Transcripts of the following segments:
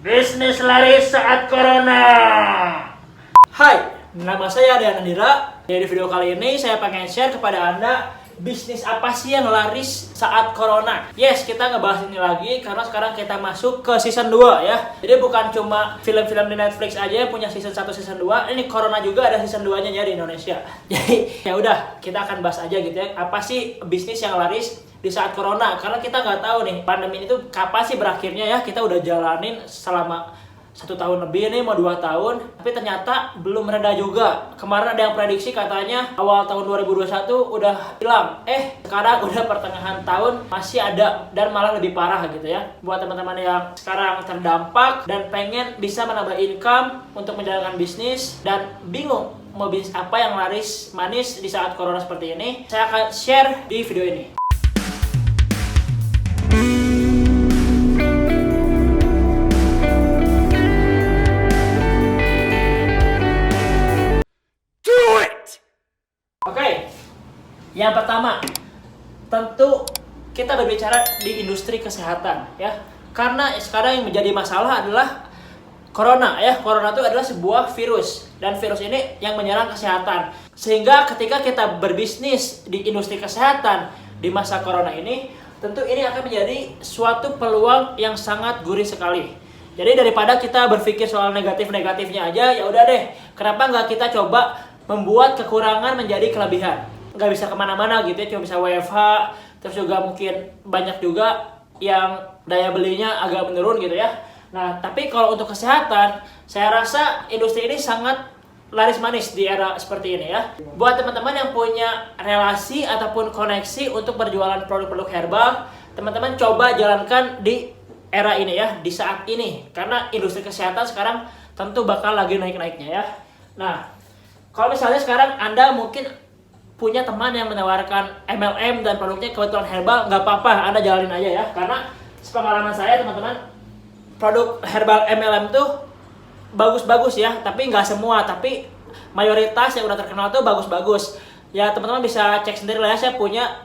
Bisnis laris saat corona. Hai, nama saya Dian Andira. Di video kali ini saya pengen share kepada Anda bisnis apa sih yang laris saat corona. Yes, kita ngebahas ini lagi karena sekarang kita masuk ke season 2 ya. Jadi bukan cuma film-film di Netflix aja yang punya season 1, season 2. Ini corona juga ada season 2-nya ya di Indonesia. Jadi ya udah, kita akan bahas aja gitu ya. Apa sih bisnis yang laris di saat corona? Karena kita nggak tahu nih pandemi itu kapan sih berakhirnya ya. Kita udah jalanin selama 1 tahun lebih nih, mau 2 tahun, tapi ternyata belum reda juga. Kemarin ada yang prediksi katanya awal tahun 2021 udah hilang. Sekarang udah pertengahan tahun masih ada dan malah lebih parah gitu ya. Buat teman-teman yang sekarang terdampak dan pengen bisa menambah income untuk menjalankan bisnis dan bingung mau bisnis apa yang laris manis di saat corona seperti ini, saya akan share di video ini. Oke, yang pertama, tentu kita berbicara di industri kesehatan ya. Karena sekarang yang menjadi masalah adalah corona ya. Corona itu adalah sebuah virus dan virus ini yang menyerang kesehatan. Sehingga ketika kita berbisnis di industri kesehatan di masa corona ini, tentu ini akan menjadi suatu peluang yang sangat gurih sekali. Jadi daripada kita berpikir soal negatif-negatifnya aja, ya udah deh, kenapa nggak kita coba membuat kekurangan menjadi kelebihan. Nggak bisa kemana-mana gitu ya, cuma bisa WFH. Terus juga mungkin banyak juga yang daya belinya agak menurun gitu ya. Nah, tapi kalau untuk kesehatan, saya rasa industri ini sangat laris manis di era seperti ini ya. Buat teman-teman yang punya relasi ataupun koneksi untuk berjualan produk-produk herbal, teman-teman coba jalankan di era ini ya, di saat ini. Karena industri kesehatan sekarang tentu bakal lagi naik-naiknya ya. Nah, kalau misalnya sekarang Anda mungkin punya teman yang menawarkan MLM dan produknya kebetulan herbal, nggak apa-apa, Anda jalanin aja ya. Karena sepengalaman saya teman-teman, produk herbal MLM tuh bagus-bagus ya, tapi nggak semua, tapi mayoritas yang udah terkenal tuh bagus-bagus. Ya teman-teman bisa cek sendiri lah ya, saya punya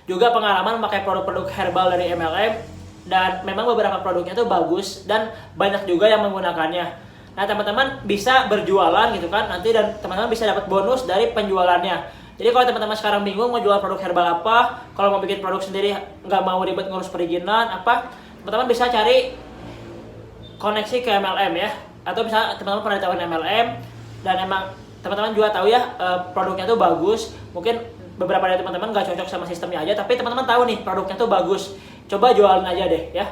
juga pengalaman memakai produk-produk herbal dari MLM, dan memang beberapa produknya tuh bagus dan banyak juga yang menggunakannya. Nah teman-teman bisa berjualan gitu kan nanti, dan teman-teman bisa dapat bonus dari penjualannya. Jadi kalau teman-teman sekarang bingung mau jual produk herbal apa, kalau mau bikin produk sendiri nggak mau ribet ngurus perizinan apa, teman-teman bisa cari koneksi ke MLM ya. Atau misalnya teman-teman pernah tahu MLM dan emang teman-teman juga tahu ya produknya tuh bagus. Mungkin beberapa dari teman-teman nggak cocok sama sistemnya aja, tapi teman-teman tahu nih produknya tuh bagus, coba jualin aja deh ya.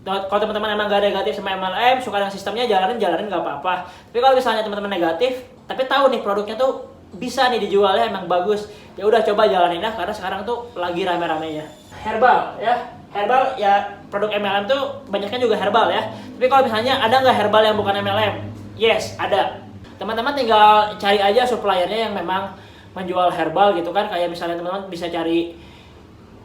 Kalau teman-teman emang gak negatif sama MLM, suka dengan sistemnya, jalanin nggak apa-apa. Tapi kalau misalnya teman-teman negatif, tapi tahu nih produknya tuh bisa nih dijualnya emang bagus, ya udah coba jalanin ya, karena sekarang tuh lagi rame-ramenya. Herbal ya, herbal ya, produk MLM tuh banyaknya juga herbal ya. Tapi kalau misalnya ada nggak herbal yang bukan MLM? Yes, ada. Teman-teman tinggal cari aja suppliernya yang memang menjual herbal gitu kan. Kayak misalnya teman-teman bisa cari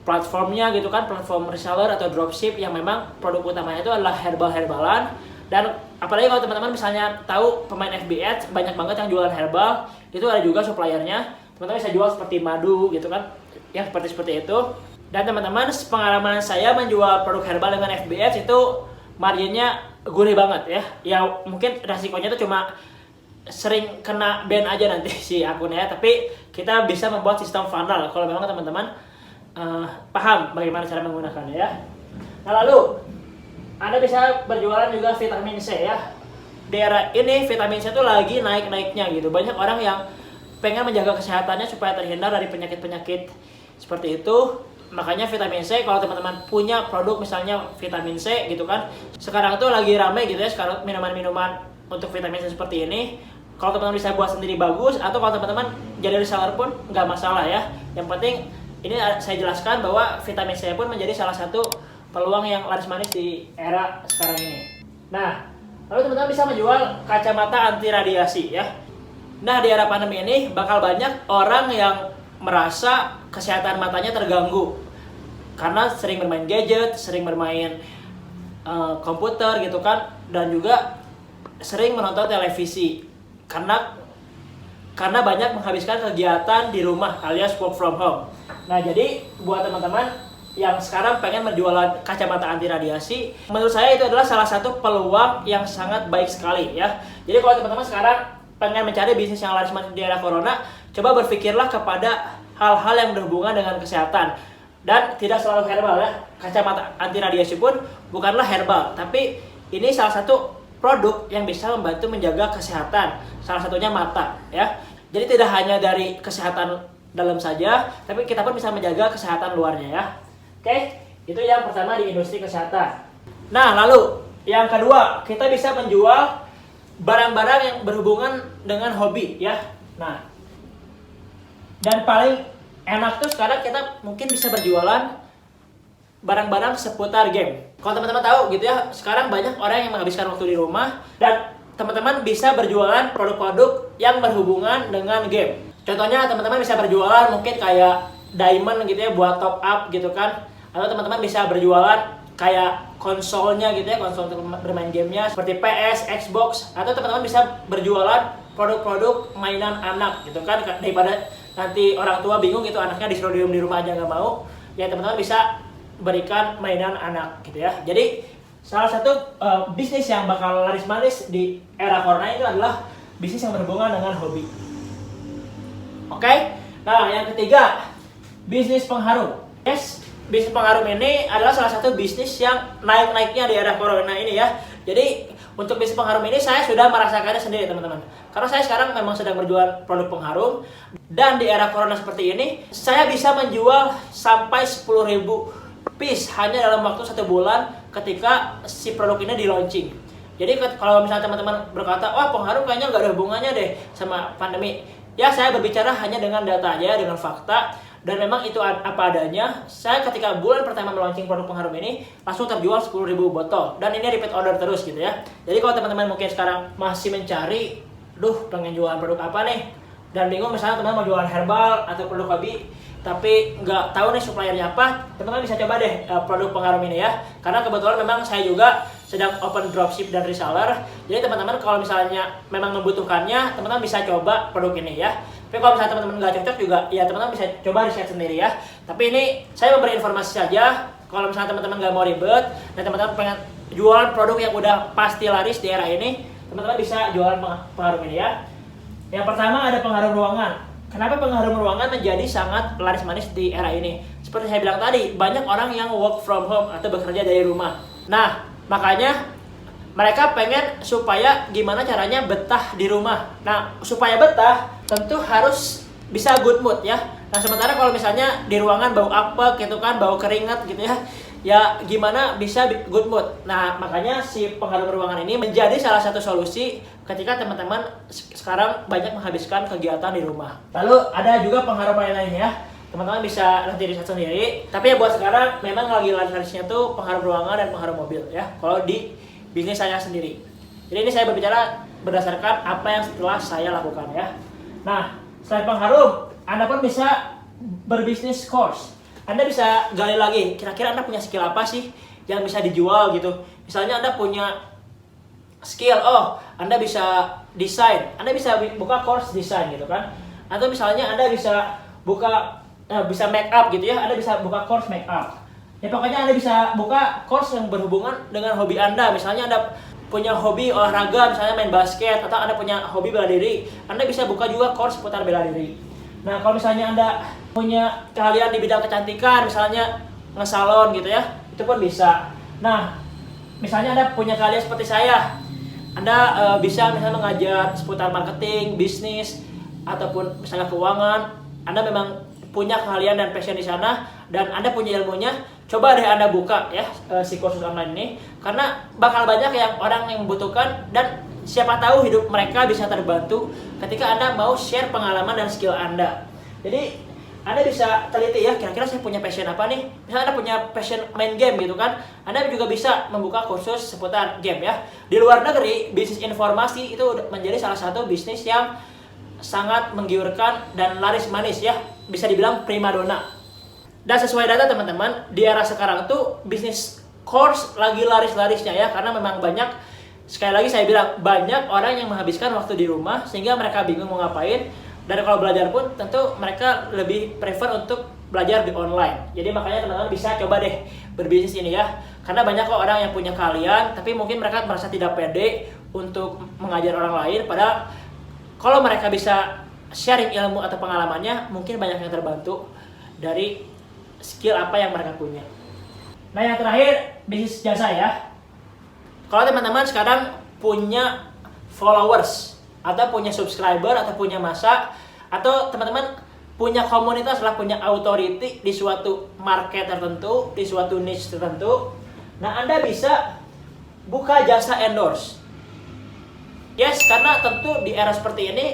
platformnya gitu kan, platform reseller atau dropship yang memang produk utamanya itu adalah herbal-herbalan. Dan apalagi kalau teman-teman misalnya tahu pemain FB Ads banyak banget yang jualan herbal, itu ada juga suppliernya. Teman-teman bisa jual seperti madu gitu kan, ya seperti itu. Dan teman-teman, pengalaman saya menjual produk herbal dengan FB Ads itu marginnya gurih banget ya. Ya mungkin resikonya itu cuma sering kena ban aja nanti si akunnya, tapi kita bisa membuat sistem funnel kalau memang teman-teman paham bagaimana cara menggunakannya ya. Nah lalu Anda bisa berjualan juga vitamin C ya. Di era ini vitamin C itu lagi naik-naiknya gitu. Banyak orang yang pengen menjaga kesehatannya supaya terhindar dari penyakit-penyakit seperti itu. Makanya vitamin C, kalau teman-teman punya produk misalnya vitamin C gitu kan, sekarang tuh lagi rame gitu ya, sekarang minuman-minuman untuk vitamin C seperti ini. Kalau teman-teman bisa buat sendiri bagus, atau kalau teman-teman jadi reseller pun nggak masalah ya. Yang penting ini saya jelaskan bahwa vitamin C pun menjadi salah satu peluang yang laris manis di era sekarang ini. Nah, lalu teman-teman bisa menjual kacamata anti radiasi ya. Nah, di era pandemi ini bakal banyak orang yang merasa kesehatan matanya terganggu karena sering bermain gadget, sering bermain komputer gitu kan, dan juga sering menonton televisi karena banyak menghabiskan kegiatan di rumah alias work from home. Nah, jadi buat teman-teman yang sekarang pengen menjual kacamata anti radiasi, menurut saya itu adalah salah satu peluang yang sangat baik sekali ya. Jadi kalau teman-teman sekarang pengen mencari bisnis yang laris manis di era corona, coba berpikirlah kepada hal-hal yang berhubungan dengan kesehatan. Dan tidak selalu herbal ya. Kacamata anti radiasi pun bukanlah herbal, tapi ini salah satu produk yang bisa membantu menjaga kesehatan. Salah satunya mata ya. Jadi tidak hanya dari kesehatan dalam saja, tapi kita pun bisa menjaga kesehatan luarnya ya. Oke, itu yang pertama di industri kesehatan. Nah, lalu yang kedua, kita bisa menjual barang-barang yang berhubungan dengan hobi ya. Nah, dan paling enak tuh sekarang kita mungkin bisa berjualan barang-barang seputar game. Kalau teman-teman tahu gitu ya, sekarang banyak orang yang menghabiskan waktu di rumah dan teman-teman bisa berjualan produk-produk yang berhubungan dengan game. Contohnya teman-teman bisa berjualan mungkin kayak diamond gitu ya buat top up gitu kan. Atau teman-teman bisa berjualan kayak konsolnya gitu ya, konsol untuk bermain gamenya seperti PS, Xbox. Atau teman-teman bisa berjualan produk-produk mainan anak gitu kan. Daripada nanti orang tua bingung gitu anaknya disuruh diem di rumah aja nggak mau, ya teman-teman bisa berikan mainan anak gitu ya. Jadi salah satu bisnis yang bakal laris manis di era corona itu adalah bisnis yang berhubungan dengan hobi. Oke, nah yang ketiga, bisnis pengharum. Yes, bisnis pengharum ini adalah salah satu bisnis yang naik-naiknya di era corona ini ya. Jadi untuk bisnis pengharum ini saya sudah merasakannya sendiri teman-teman. Karena saya sekarang memang sedang berjual produk pengharum. Dan di era corona seperti ini, saya bisa menjual sampai 10.000 piece hanya dalam waktu 1 bulan ketika si produk ini di launching. Jadi kalau misalnya teman-teman berkata, wah pengharum kayaknya nggak ada hubungannya deh sama pandemi. Ya saya berbicara hanya dengan data aja, dengan fakta. Dan memang itu apa adanya. Saya ketika bulan pertama melaunching produk pengharum ini langsung terjual 10.000 botol. Dan ini repeat order terus gitu ya. Jadi kalau teman-teman mungkin sekarang masih mencari, duh pengen jualan produk apa nih, dan bingung misalnya teman-teman mau jualan herbal atau produk hobi tapi nggak tahu nih suppliernya apa, teman-teman bisa coba deh produk pengharum ini ya. Karena kebetulan memang saya juga sedang open dropship dan reseller. Jadi teman-teman kalau misalnya memang membutuhkannya, teman-teman bisa coba produk ini ya. Tapi kalau misalnya teman-teman nggak cocok juga, ya teman-teman bisa coba riset sendiri ya. Tapi ini saya memberi informasi saja. Kalau misalnya teman-teman nggak mau ribet dan teman-teman pengen jualan produk yang udah pasti laris di era ini, teman-teman bisa jualan pengharum ini ya. Yang pertama ada pengharum ruangan. Kenapa pengharum ruangan menjadi sangat laris manis di era ini? Seperti saya bilang tadi, banyak orang yang work from home atau bekerja dari rumah. Nah, makanya mereka pengen supaya gimana caranya betah di rumah. Nah, supaya betah tentu harus bisa good mood ya. Nah, sementara kalau misalnya di ruangan bau apek gitu kan, bau keringat gitu ya, ya gimana bisa good mood. Nah, makanya si pengharum ruangan ini menjadi salah satu solusi ketika teman-teman sekarang banyak menghabiskan kegiatan di rumah. Lalu ada juga pengharum lain-lainnya ya. Teman-teman bisa nanti riset sendiri. Tapi ya buat sekarang memang lagi laris-larisnya tuh pengharum ruangan dan pengharum mobil ya. Kalau di bisnis saya sendiri. Jadi ini saya berbicara berdasarkan apa yang setelah saya lakukan ya. Nah, selain pengharum, Anda pun bisa berbisnis course. Anda bisa gali lagi, kira-kira Anda punya skill apa sih yang bisa dijual gitu. Misalnya Anda punya skill, Anda bisa desain, Anda bisa buka course desain gitu kan. Atau misalnya Anda bisa buka bisa make up gitu ya, Anda bisa buka course make up. Ya pokoknya Anda bisa buka course yang berhubungan dengan hobi Anda. Misalnya Anda punya hobi olahraga, misalnya main basket, atau Anda punya hobi bela diri, Anda bisa buka juga course seputar bela diri. Nah, kalau misalnya Anda punya keahlian di bidang kecantikan, misalnya ngesalon gitu ya, itu pun bisa. Nah, misalnya Anda punya keahlian seperti saya, Anda bisa misalnya mengajar seputar marketing, bisnis, ataupun misalnya keuangan. Anda memang punya keahlian dan passion di sana, dan Anda punya ilmunya, coba deh Anda buka ya si kursus online ini, karena bakal banyak yang orang yang membutuhkan, dan siapa tahu hidup mereka bisa terbantu ketika Anda mau share pengalaman dan skill Anda. Jadi Anda bisa teliti ya, kira-kira saya punya passion apa nih. Misalnya Anda punya passion main game gitu kan, Anda juga bisa membuka kursus seputar game ya. Di luar negeri, bisnis informasi itu menjadi salah satu bisnis yang sangat menggiurkan dan laris manis ya, bisa dibilang primadona. Dan sesuai data teman-teman, di era sekarang tuh bisnis course lagi laris-larisnya ya, karena memang banyak, sekali lagi saya bilang, banyak orang yang menghabiskan waktu di rumah sehingga mereka bingung mau ngapain. Dan kalau belajar pun tentu mereka lebih prefer untuk belajar di online. Jadi makanya teman-teman bisa coba deh berbisnis ini ya. Karena banyak kok orang yang punya keahlian, tapi mungkin mereka merasa tidak pede untuk mengajar orang lain. Padahal kalau mereka bisa sharing ilmu atau pengalamannya, mungkin banyak yang terbantu dari skill apa yang mereka punya. Nah yang terakhir, bisnis jasa ya. Kalau teman-teman sekarang punya followers, atau punya subscriber, atau punya massa, atau teman-teman punya komunitas lah, punya authority di suatu market tertentu, di suatu niche tertentu, nah Anda bisa buka jasa endorse. Yes, karena tentu di era seperti ini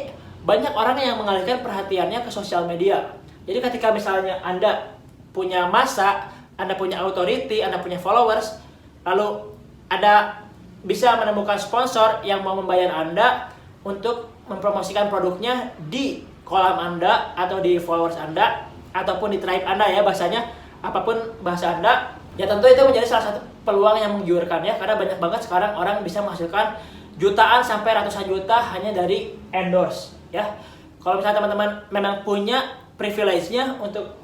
banyak orang yang mengalihkan perhatiannya ke sosial media. Jadi ketika misalnya Anda punya massa, Anda punya authority, Anda punya followers, lalu Anda bisa menemukan sponsor yang mau membayar Anda untuk mempromosikan produknya di kolam Anda atau di followers Anda ataupun di tribe Anda ya, bahasanya apapun bahasa Anda. Ya tentu itu menjadi salah satu peluang yang menggiurkan ya, karena banyak banget sekarang orang bisa menghasilkan jutaan sampai ratusan juta hanya dari endorse ya. Kalau misalnya teman-teman memang punya privilege-nya untuk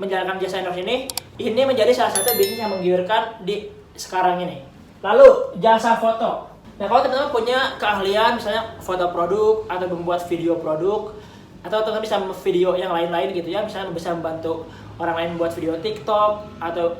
menjalankan jasa endorse ini menjadi salah satu bisnis yang menggiurkan di sekarang ini. Lalu jasa foto. Nah kalau teman-teman punya keahlian misalnya foto produk atau membuat video produk, atau teman-teman bisa video yang lain-lain gitu ya, misalnya bisa membantu orang lain membuat video TikTok atau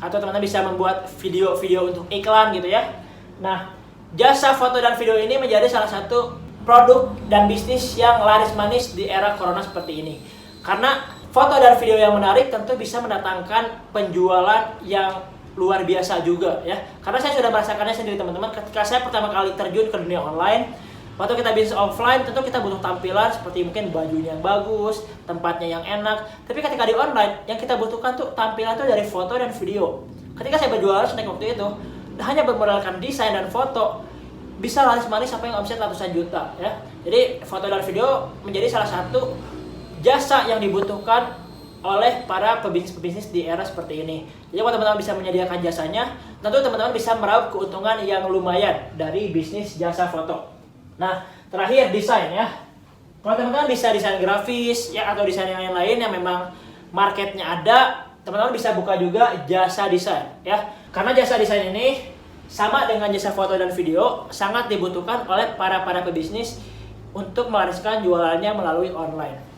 teman-teman bisa membuat video-video untuk iklan gitu ya. Nah jasa foto dan video ini menjadi salah satu produk dan bisnis yang laris manis di era corona seperti ini. Karena foto dan video yang menarik tentu bisa mendatangkan penjualan yang luar biasa juga ya. Karena saya sudah merasakannya sendiri teman-teman, ketika saya pertama kali terjun ke dunia online. Waktu kita bisnis offline tentu kita butuh tampilan seperti mungkin bajunya yang bagus, tempatnya yang enak. Tapi ketika di online yang kita butuhkan tuh tampilan tuh dari foto dan video. Ketika saya berjualan snack waktu itu, hanya bermodalkan desain dan foto bisa laris manis sampai omset ratusan juta ya. Jadi foto dan video menjadi salah satu jasa yang dibutuhkan oleh para pebisnis-pebisnis di era seperti ini. Jadi kalau teman-teman bisa menyediakan jasanya, tentu teman-teman bisa meraup keuntungan yang lumayan dari bisnis jasa foto. Nah, terakhir desain ya. Kalau teman-teman bisa desain grafis ya atau desain yang lain yang memang marketnya ada, teman-teman bisa buka juga jasa desain ya. Karena jasa desain ini sama dengan jasa foto dan video sangat dibutuhkan oleh para pebisnis untuk melariskan jualannya melalui online.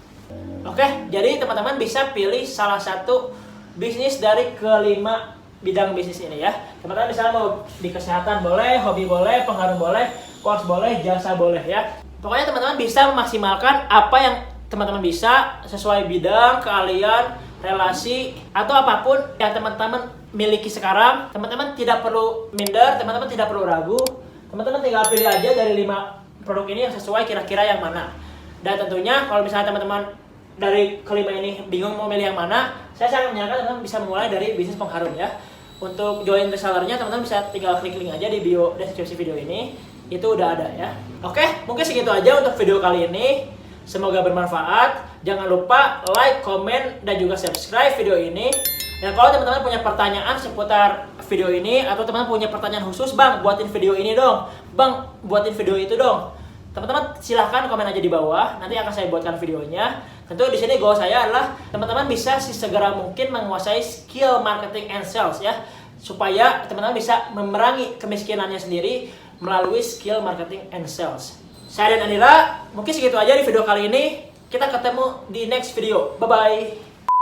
Oke, jadi teman-teman bisa pilih salah satu bisnis dari kelima bidang bisnis ini ya. Teman-teman misalnya mau di kesehatan boleh, hobi boleh, pengaruh boleh, course boleh, jasa boleh ya. Pokoknya teman-teman bisa memaksimalkan apa yang teman-teman bisa sesuai bidang, keahlian, relasi, atau apapun yang teman-teman miliki sekarang. Teman-teman tidak perlu minder, teman-teman tidak perlu ragu. Teman-teman tinggal pilih aja dari 5 produk ini yang sesuai kira-kira yang mana. Dan tentunya kalau misalnya teman-teman dari kelima ini bingung mau milih yang mana, saya sangat menyarankan teman-teman bisa mulai dari bisnis pengharum ya. Untuk join resellernya teman-teman bisa tinggal klik link aja di bio deskripsi video ini, itu udah ada ya. Oke, mungkin segitu aja untuk video kali ini. Semoga bermanfaat. Jangan lupa like, komen, dan juga subscribe video ini. Dan kalau teman-teman punya pertanyaan seputar video ini atau teman-teman punya pertanyaan khusus, Bang, buatin video ini dong. Bang, buatin video itu dong. Teman-teman silahkan komen aja di bawah, nanti akan saya buatkan videonya. Tentu di sini goal saya adalah teman-teman bisa segera mungkin menguasai skill marketing and sales ya, supaya teman-teman bisa memerangi kemiskinannya sendiri melalui skill marketing and sales. Saya dan Andira, mungkin segitu aja di video kali ini. Kita ketemu di next video. Bye bye.